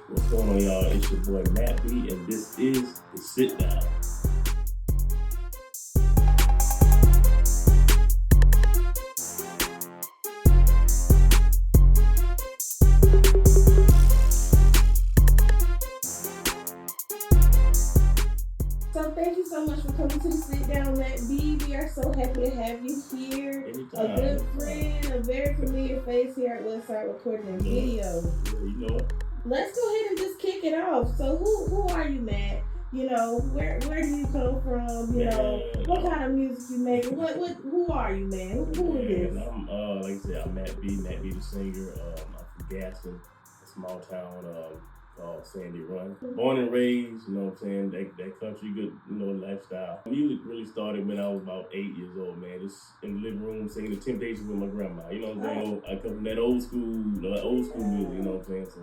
What's going on, y'all? It's your boy Matt B, and this is the Sit Down. So thank you so much for coming to the Sit Down, Matt B. We are so happy to have you here. Anytime. A good friend, a very familiar face here at Westside recording and video. Yeah, you know it. Let's go ahead and just kick it off. So who are you, Matt? You know, where do you come from? You know, what kind of music you make? Who are you, man? Who is this? I'm like I said, I'm Matt B the singer. I'm from Gaston, a small town called Sandy Run. Born and raised, you know what I'm saying, that country good, lifestyle. Music really started when I was about 8 years old, man. Just in the living room singing the Temptations with my grandma. You know what I'm saying? I come from that old school music, you know what I'm saying? So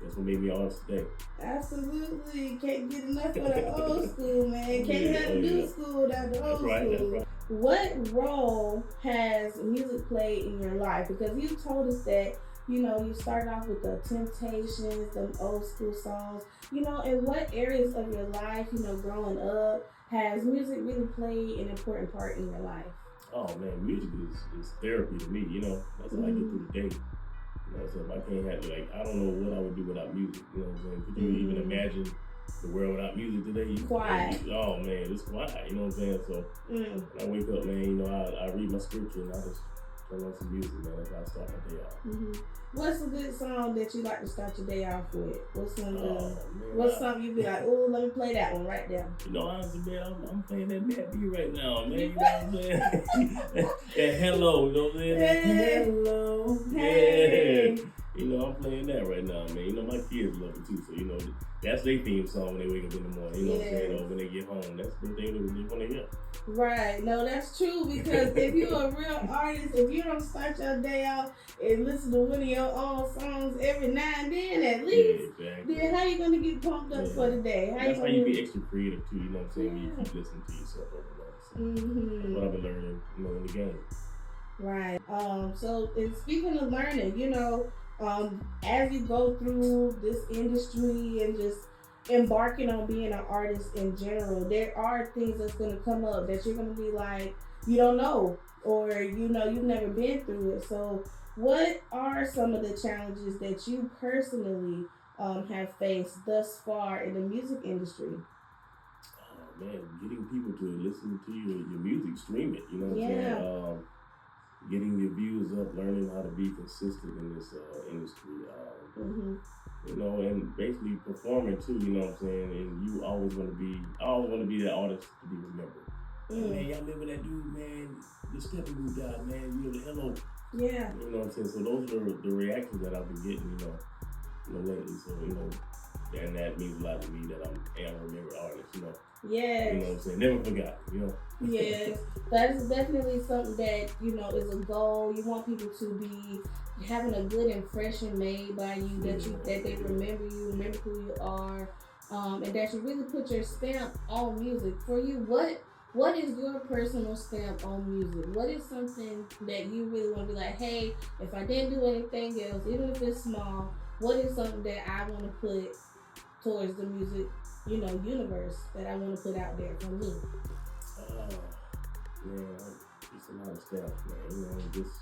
that's what made me artist today. Absolutely. Can't get enough of the old school, man. Can't have new school without the old school. That's right. What role has music played in your life? Because you told us that, you started off with the Temptations, them old school songs. In what areas of your life, growing up, has music really played an important part in your life? Oh man, music is therapy to me, That's how I get through the day. So if I can't have, I don't know what I would do without music, you know what I'm saying? Could you even imagine the world without music today? Quiet. Oh man, it's quiet, you know what I'm saying? So when I wake up, man, I read my scripture and I just turn on some music, man. That's how I start my day off. What's a good song that you like to start your day off with? What's something you be like, oh, let me play that one right there? Honestly, man, I'm playing that Matt B right now, man. You know what I'm saying? And hello, you know what I'm saying? Hey. Hello. Hey. Yeah. I'm playing that right now, man. My kids love it too, so that's their theme song when they wake up in the morning. You know what I'm saying? Or when they get home, that's the thing that they want to hear. Right. No, that's true, because if you're a real artist, if you don't start your day off and listen to one of your own songs every now and then at least, exactly. Then how you gonna get pumped up for the day? That's how you be extra creative too, you know what I'm saying? You keep listening to yourself over and over. So that's what I've been learning, in the game. Right. So and speaking of learning, as you go through this industry and just embarking on being an artist in general, there are things that's going to come up that you're going to be like, you don't know, or you've never been through it. So what are some of the challenges that you personally have faced thus far in the music industry? Oh man, getting people to listen to your music, stream it, you know what I'm saying? Getting your views up, learning how to be consistent in this industry, and basically performing too, you know what I'm saying? And you always want to be that artist to be remembered. Man, y'all remember that dude, man, the stepping dude guy, man, the hello. Yeah. You know what I'm saying? So those are the reactions that I've been getting, lately. So, and that means a lot to me that I'm a remembered artist, Yes. You know what I'm saying? Never forgot, Yes. That's definitely something that, is a goal. You want people to be having a good impression made by you, that they remember you, remember who you are, and that you really put your stamp on music. For you, what is your personal stamp on music? What is something that you really want to be like, hey, if I didn't do anything else, even if it's small, what is something that I want to put towards the music, universe, that I want to put out there for me? It's a lot of stuff, man. Just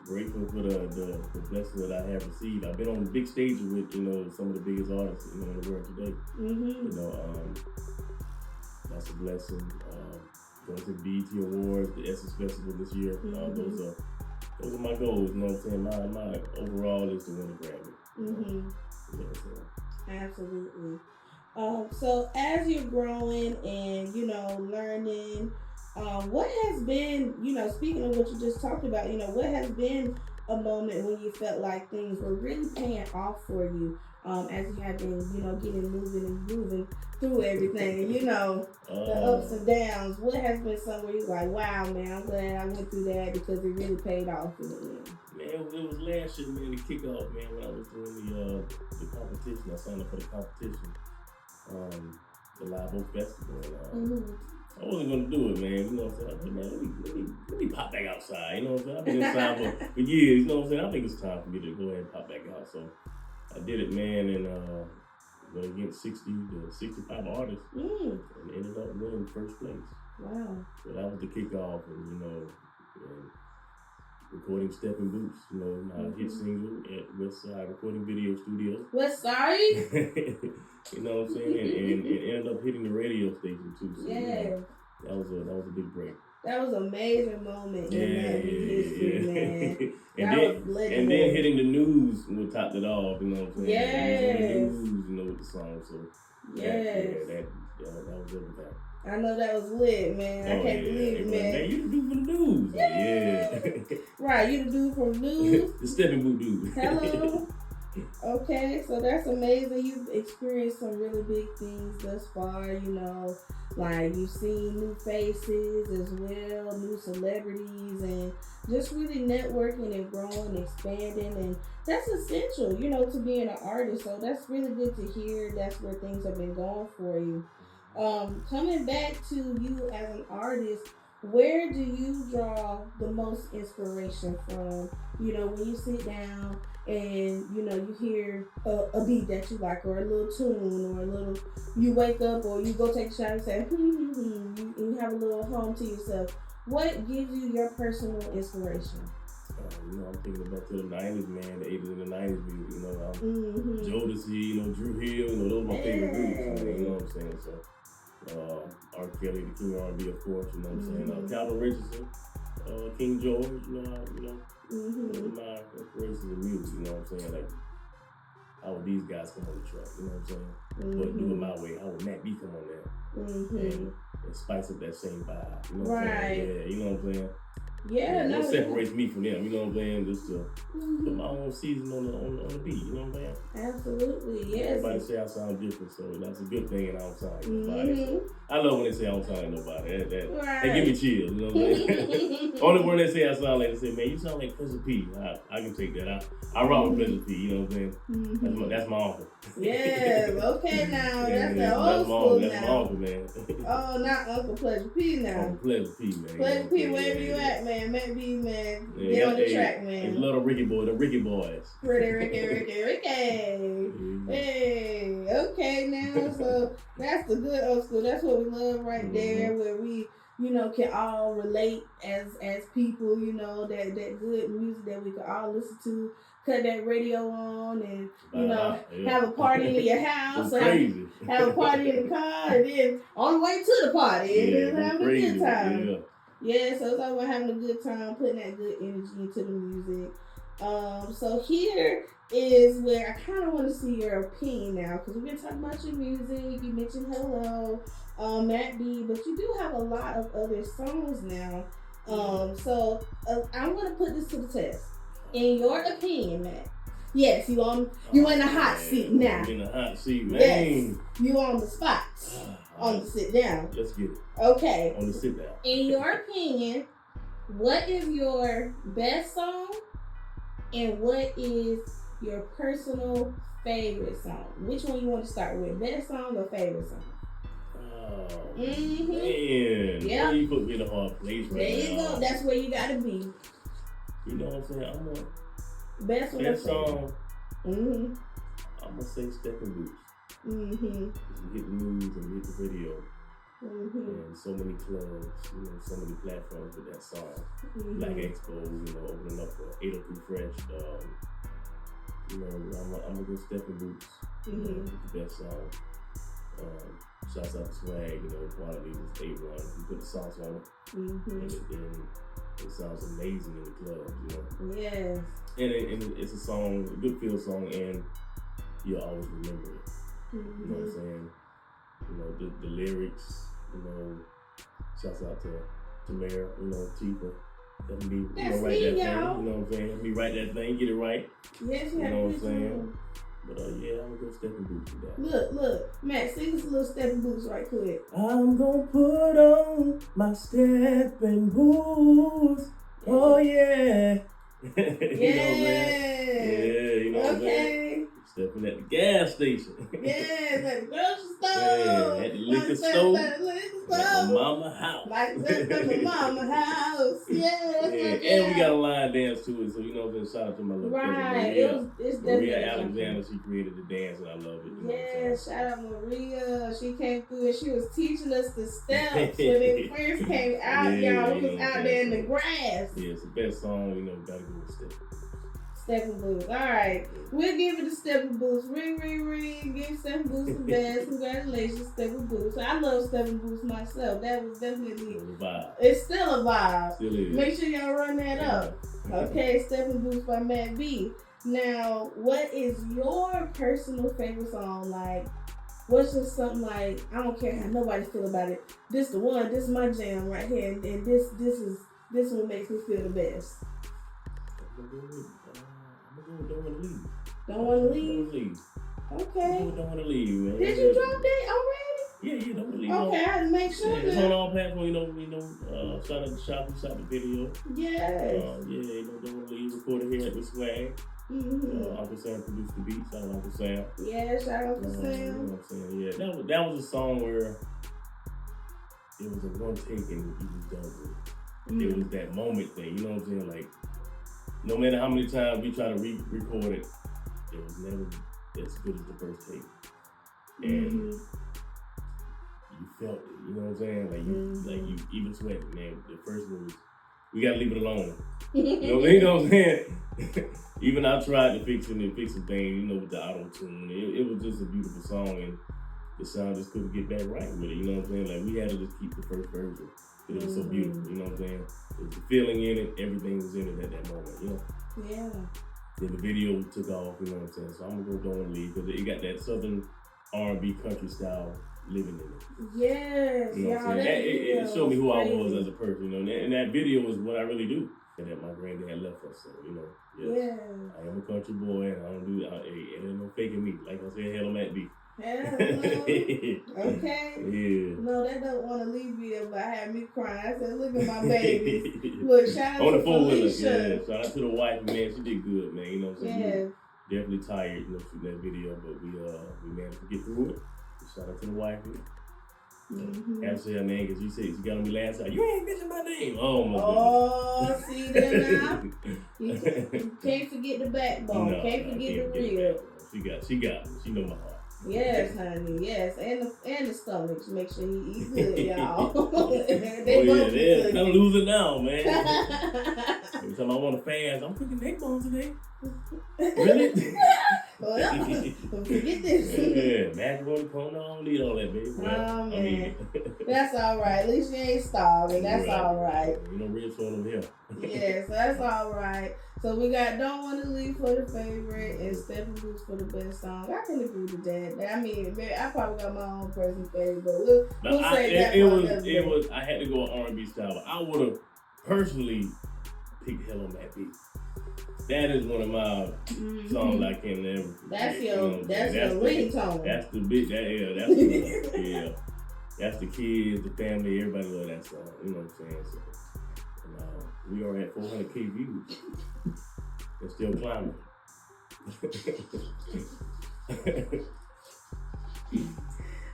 grateful for the blessing that I have received. I've been on big stages with, some of the biggest artists, in the world today. That's a blessing. Going to the BET Awards, the Essence Festival this year. Those are my goals, you know what I'm saying? My overall is to win a Grammy. You know what I'm saying? Absolutely. So as you're growing and, learning, what has been, speaking of what you just talked about, what has been a moment when you felt like things were really paying off for you, as you have been, getting moving through everything, the ups and downs? What has been somewhere you're like, wow, man, I'm glad I went through that because it really paid off in the end? Man, it was last year, man, the kickoff, man, when I was doing the competition. I signed up for the competition, the Live Oak Festival. I wasn't gonna do it, man. You know what I'm saying? I said, man, let me pop back outside. You know what I'm saying? I've been inside for years. You know what I'm saying? I think it's time for me to go ahead and pop back out. So I did it, man, and against 60 to 65 artists, and ended up winning first place. Wow. So that was the kickoff, and recording Stepping Boots, my hit single at Westside Recording Video Studios. Westside? You know what I'm saying? And ended up hitting the radio station too. So, yeah. That was a big break. That was a major moment in that history, man. And then hitting the news topped it off, you know what I'm saying? Yes. The news, with the song. So that was everything. I know that was lit, man. I can't believe it, man. Man, you the dude from the news. Yeah. Right, you the dude from the news. The Stepping Boot dude. Hello. Okay, so that's amazing. You've experienced some really big things thus far, like you've seen new faces as well, new celebrities, and just really networking and growing, expanding, and that's essential, to being an artist. So that's really good to hear. That's where things have been going for you. Coming back to you as an artist, where do you draw the most inspiration from? When you sit down and, you hear a beat that you like, or a little tune, or you wake up, or you go take a shower and say, you have a little hum to yourself. What gives you your personal inspiration? I'm thinking about the 90s, man, the 80s and the 90s music, Jodeci, Drew Hill, those are my favorite groups, you know what I'm saying? So, R. Kelly, the King of R&B, of course, you know what I'm saying? Calvin Richardson, King George, those are my inspirations in music, you know what I'm saying? Like, how would these guys come on the track, you know what I'm saying? But do it my way, how would Matt B come on there? And spice up that same vibe, you know what I'm saying? Yeah, you know what I'm saying? Yeah, what separates me from them, you know what I'm saying? Just to put my own season on the beat, you know what I'm saying? Absolutely, yes. Everybody say I sound different, so that's a good thing, and I don't sound like nobody. So I love when they say I don't sound like nobody. That give me chills, you know what I'm saying? Only word they say I sound like, they say, man, you sound like Pleasure P. I can take that. I rock with Pleasure P, you know what I'm saying? That's my uncle. Yes, okay now. That's the old school now. That's my uncle, man. Oh, not Uncle Pleasure P now. Uncle Pleasure P, man. Pleasure P, wherever you at, man. Matt B, man. Get on the track, man. It's little Ricky boy, the Ricky boys. Pretty Ricky. Hey, okay now. So that's the good old school. That's what we love right there, where we, can all relate as people, that good music that we can all listen to. Cut that radio on and, have a party in your house. Have a party in the car, and then on the way to the party, and then having a good time. Yeah, so it's all about having a good time, putting that good energy into the music. So here is where I kind of want to see your opinion now, because we've been talking about your music. You mentioned Hello, Matt B, but you do have a lot of other songs now. So I'm going to put this to the test. In your opinion, Matt, yes, you in the hot seat now. I'm in the hot seat, man. Yes, you on the spot. On the sit down. Let's get it. Okay. On the sit down. In your opinion, what is your best song and what is your personal favorite song? Which one you want to start with? Best song or favorite song? Oh, man. Yeah. You put me in a hard place right now. There you go. That's where you got to be. You know what I'm saying? I'm a best song. I'm gonna say Stepping Boots. We hit the news and we hit the video, and so many clubs, so many platforms with that song. Black Expo, opening up for 803 Fresh. I'm gonna go Stepping Boots. The best song. Shouts out to Swag. Quality was A1. We put the sauce on it, and it sounds amazing in the clubs, Yes. And it's a song, a good feel song, and you'll always remember it. You know what I'm saying? The lyrics, shouts out to Tamara, Tifa. Let me write that thing, you know what I'm saying? Let me write that thing, get it right. Yes, you know what I'm saying? But I'm gonna go Stepping Boots for that. Look, Matt, sing us a little Stepping Boots right quick. I'm gonna put on my Stepping Boots. Oh yeah. Yeah. You know what I'm saying? Stepping at the gas station. Yes, at the grocery store. Yeah, at the liquor store. At my mama house. Like that's at my mama house. Yeah, and we got a line dance to it, so you know, shout out to my little cousin Maria. It's Maria Alexander, she created the dance, and I love it. Yeah, shout out Maria. She came through and she was teaching us the steps when it first came out, y'all. We was out there in the grass. Yeah, it's the best song, you know, gotta go with Step. Stepping Boots. Alright. We'll give it to Stepping Boots. Ring, ring, ring. Give Stepping Boots the best. Congratulations, Stepping Boots. I love Stepping Boots myself. That was definitely a vibe. It's still a vibe. Still is. Make sure y'all run that up. Okay, Stepping Boots by Matt B. Now, what is your personal favorite song? Like, what's just something like, I don't care how nobody feel about it. This the one, this is my jam right here, and this one makes me feel the best. I'm gonna go Don't Wanna Leave. Don't Wanna Leave? Okay. Don't Wanna Leave, man. Did you drop that already? Yeah, Don't Wanna Leave. Okay, I had to make sure. It's on all platforms, you know, shout out to Shop, we shot the video. Yes. Don't Wanna Leave, recorded here at the Swag. Uncle Sam produced the beat, shout out Uncle Sam. Yeah, shout out to Sam. You know what I'm saying? Yeah, that was a song where it was a one take and it was done with. It was that moment thing, you know what I'm saying? Like, no matter how many times we try to record it, it was never as good as the first take. And you felt it, you know what I'm saying? Like you even sweating, man. The first one was, we gotta leave it alone. You know what I'm saying? Even I tried to fix some things, you know, with the auto tune. It was just a beautiful song, and the sound just couldn't get back right with it. You know what I'm saying? Like, we had to just keep the first version. It was so beautiful. You know what I'm saying? There's the feeling in it. Everything was in it at that moment. You know? Yeah. Then the video took off. You know what I'm saying? So I'm gonna go Don't Wanna Leave because it got that southern R&B country style living in it. Yes. You know what I'm saying? It showed me who I was as a person. You know, and that video was what I really do. And that my granddad left us, so, you know, yes, I am a country boy, and I don't do it. It ain't no faking me. Like I said, hell Matt B. Okay. Yeah. No, that Don't Wanna Leave me there, but I had me crying. I said, look at my babies. Look, shout out on to the 4-wheeler. Felicia. Yeah, shout out to the wife, man. She did good, man. You know what I'm saying? Yeah. Definitely tired, you know, shooting that video, but we managed to get through it. Shout out to the wife. Actually, her name, because you said she got on me last time. You ain't mentioned my name. Oh, my goodness. See there now? You can't forget the backbone. No, can't forget the rib. She got me. She know my heart. Yes, honey. Yes, and the stomach. Make sure he eat good, y'all. They're kind of losing now, man. Every time I want to fast, I'm cooking neck bones today. Really? Well, don't forget this. Yeah, macaroni, corn, I don't need all that, baby. Oh, man. That's all right. At least you ain't starving. That's all right. You know, ribs on them here. Yes, that's all right. So we got Don't Wanna Leave for the favorite and Stepping Boots for the best song. I can agree with that. I mean, I probably got my own personal favorite, but we'll say that. It was. I had to go R&B style. I would have personally picked Hello Matt B. That is one of my songs I can never forget. That's your ringtone. That's the big. That's the kids, the family, everybody love that song. You know what I'm saying? So, we are at 400K views. It's still climbing.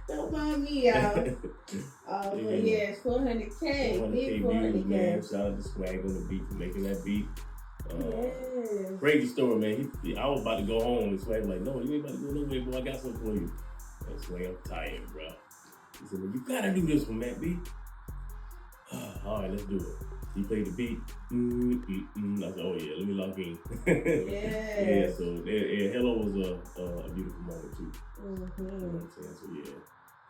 Don't mind me, y'all. Yes, 400K. 400K views, man. Shout out to Swag on the beat for making that beat. Yes. Crazy story, man. I was about to go home and Swag was like, no, you ain't about to go nowhere, boy. I got something for you. And Swag, I'm tired, bro. He said, well, you gotta do this for Matt B. All right, let's do it. He played the beat. I said, oh yeah, let me lock in. Yeah, so Hello was a beautiful moment too. You know what I'm saying? So yeah,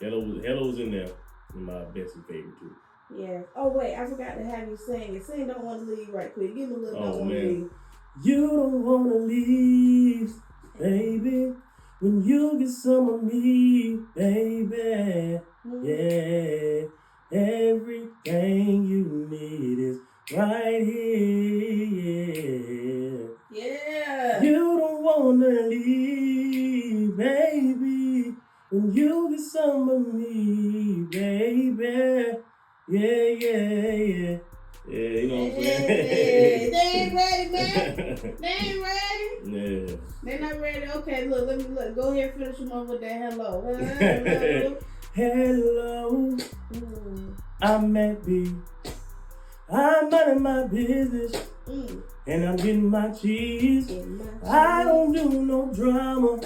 Hello was in there. My best and favorite too. Yeah. Oh wait, I forgot to have you sing it. Sing Don't Wanna Leave right quick. Give me a little Don't Wanna Leave. You don't wanna leave, baby, when you get some of me, baby. Yeah. Everything you need is right here. Yeah. You don't wanna leave, baby, when you get some of me, baby. Yeah. Yeah, you know what I'm saying? They ain't ready, man. They ain't ready. Yeah. They're not ready. Okay, look, let me look. Go ahead and finish them off with that hello. Hello. Hello. I'm at B. I'm minding my business. And I'm getting my cheese. I don't do no drama.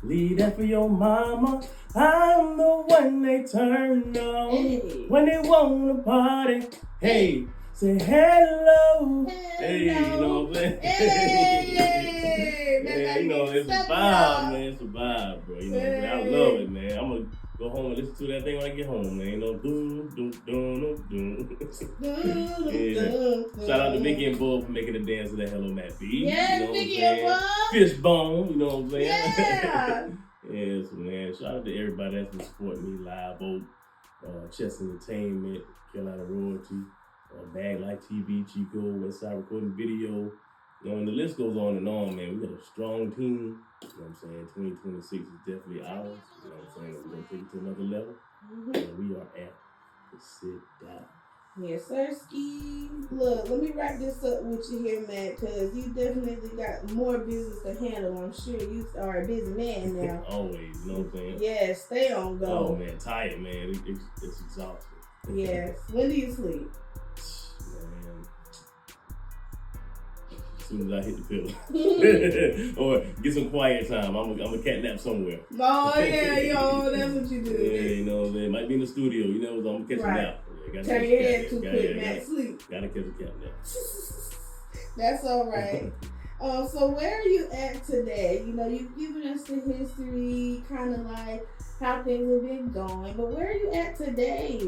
Leave that for your mama. I'm the one they turn on when they want to party. Hey, say hello. Hey, you know what I'm saying? Hey, you know, it's a vibe, man. It's a vibe, bro. You know what I'm saying? I love it, man. I'm going to go home and listen to that thing when I get home, man. You know, doom, doom, doom, doom, doom. Yeah. Shout out to Vicky and Bull for making the dance to that Hello Matt B. Yeah, you know Vicky and Bull. Fishbone, you know what I'm saying? Yeah. Yes, man. Shout out to everybody that's been supporting me. Live Oak, Chess Entertainment, Carolina Royalty, Bag Like TV, Chico, Westside Recording Video. You know, and the list goes on and on, man. We got a strong team. You know what I'm saying? 2026 is definitely ours. You know what I'm saying? We're going to take it to another level. And we are at the sit down. Yes, sir, Ski. Look, let me wrap this up with you here, Matt, because you definitely got more business to handle. I'm sure you are a busy man now. Always, you know what I'm saying? Yeah, stay on go. Oh, man, tired, man. It's exhausting. Yes. When do you sleep? Man. As soon as I hit the pillow. Or get some quiet time. I'm a cat nap somewhere. Oh, yeah, yo, that's what you do. Yeah, you know what I'm saying? Might be in the studio, you know, I'm gonna catch a nap. Turn your head too quick, Matt. Sleep. Gotta catch a cat nap. That's all right. So where are you at today? You know, you've given us the history, kind of like how things have been going, but where are you at today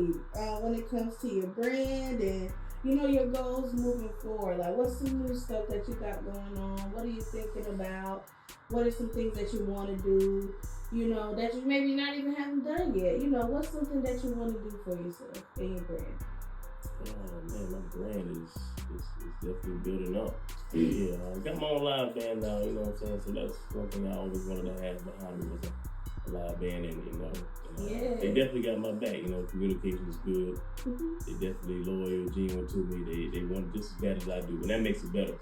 when it comes to your brand and, you know, your goals moving forward? Like, what's some new stuff that you got going on? What are you thinking about? What are some things that you want to do, you know, that you maybe not even haven't done yet? You know, what's something that you want to do for yourself and your brand? Oh, man, my brand is definitely building up. Yeah, I got my own live band now, you know what I'm saying? So that's one thing I always wanted to have behind me was a live band, and, you know, they definitely got my back. You know, communication is good. They definitely loyal, genuine to me. They want just as bad as I do, and that makes it better.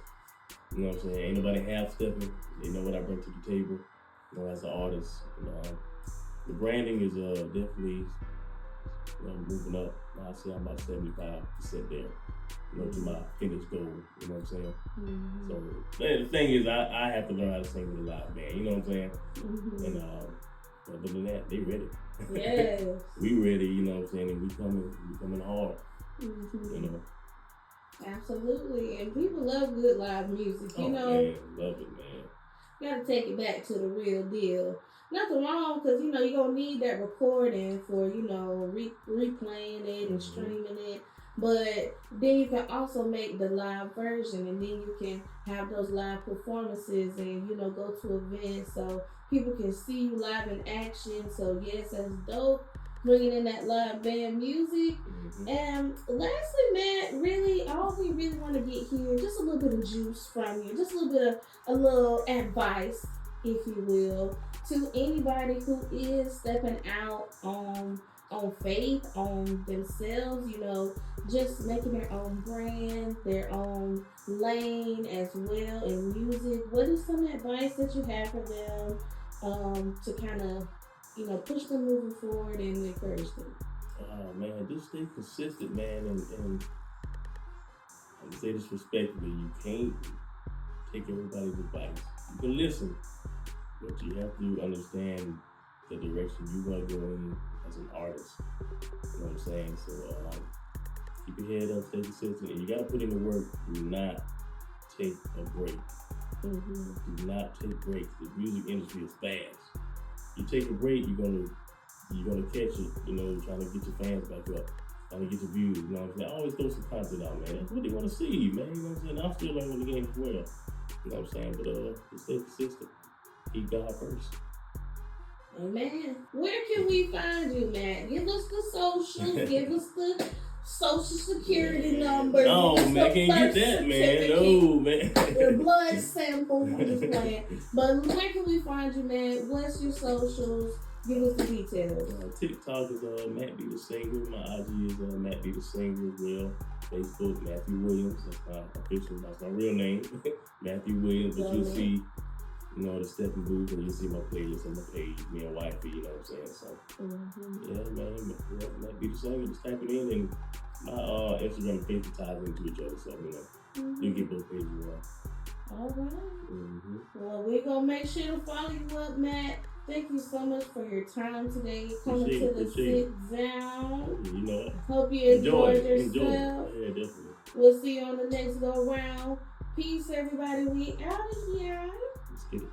You know what I'm saying? Ain't nobody half-stepping. They know what I bring to the table, you know, as an artist. You know, the branding is definitely, you know, moving up. I say I'm about 75% there, you know, to my finished goal. You know what I'm saying? So the thing is, I have to learn how to sing with a live band. You know what I'm saying? And other than that, they ready. Yes. We ready. You know what I'm saying? And we coming hard. You know. Absolutely, and people love good live music. You know, man, love it, man. You gotta take it back to the real deal. Nothing wrong, because you know you're gonna need that recording for, you know, replaying it and streaming it. But then you can also make the live version, and then you can have those live performances, and, you know, go to events so people can see you live in action. So yes, that's dope. Bringing in that live band music. And lastly, man, really, all we really want to get here, just a little bit of juice from you, just a little bit of a little advice, if you will, to anybody who is stepping out on faith, on themselves, you know, just making their own brand, their own lane as well in music. What is some advice that you have for them to kind of, you know, push them moving forward and encourage them? Man, just stay consistent, man, and I can say this respectfully, you can't take everybody's advice. You can listen, but you have to understand the direction you want to go in as an artist. You know what I'm saying? So keep your head up, stay consistent, and you got to put in the work. Do not take a break. Do not take breaks. The music industry is fast. You take a break, you're gonna catch it, you know, trying to get your fans back up, trying to get your views, you know what I'm saying? I always throw some content out, man. That's what they want to see, man, you know what I'm saying? I'm still learning the game as well, you know what I'm saying? But just stay consistent, keep God first. Amen. Where can we find you, Matt? Give us the socials, give us the social security number. No, man, can't get that, man. No, man. The blood sample. I'm just playing. But where can we find you, man? What's your socials? Give us the details. TikTok is Matt B the Singer. My IG is Matt B the Singer as well. Facebook, Matthew Williams. That's my official, that's my real name. Matthew Williams. But you'll see, you know, the stepping booth, and you'll see my playlist on my page, me and wifey, you know what I'm saying? So, yeah, man, Matt B the Singer. Just type it in, and my Instagram and Facebook ties into each other, so, you know, you get both pages around. All right. Well, we're going to make sure to follow you up, Matt. Thank you so much for your time today. Coming to the sit down. You know, hope you enjoyed yourself. Enjoy. Yeah, definitely. We'll see you on the next go round. Peace, everybody. We out of here. Let's get it.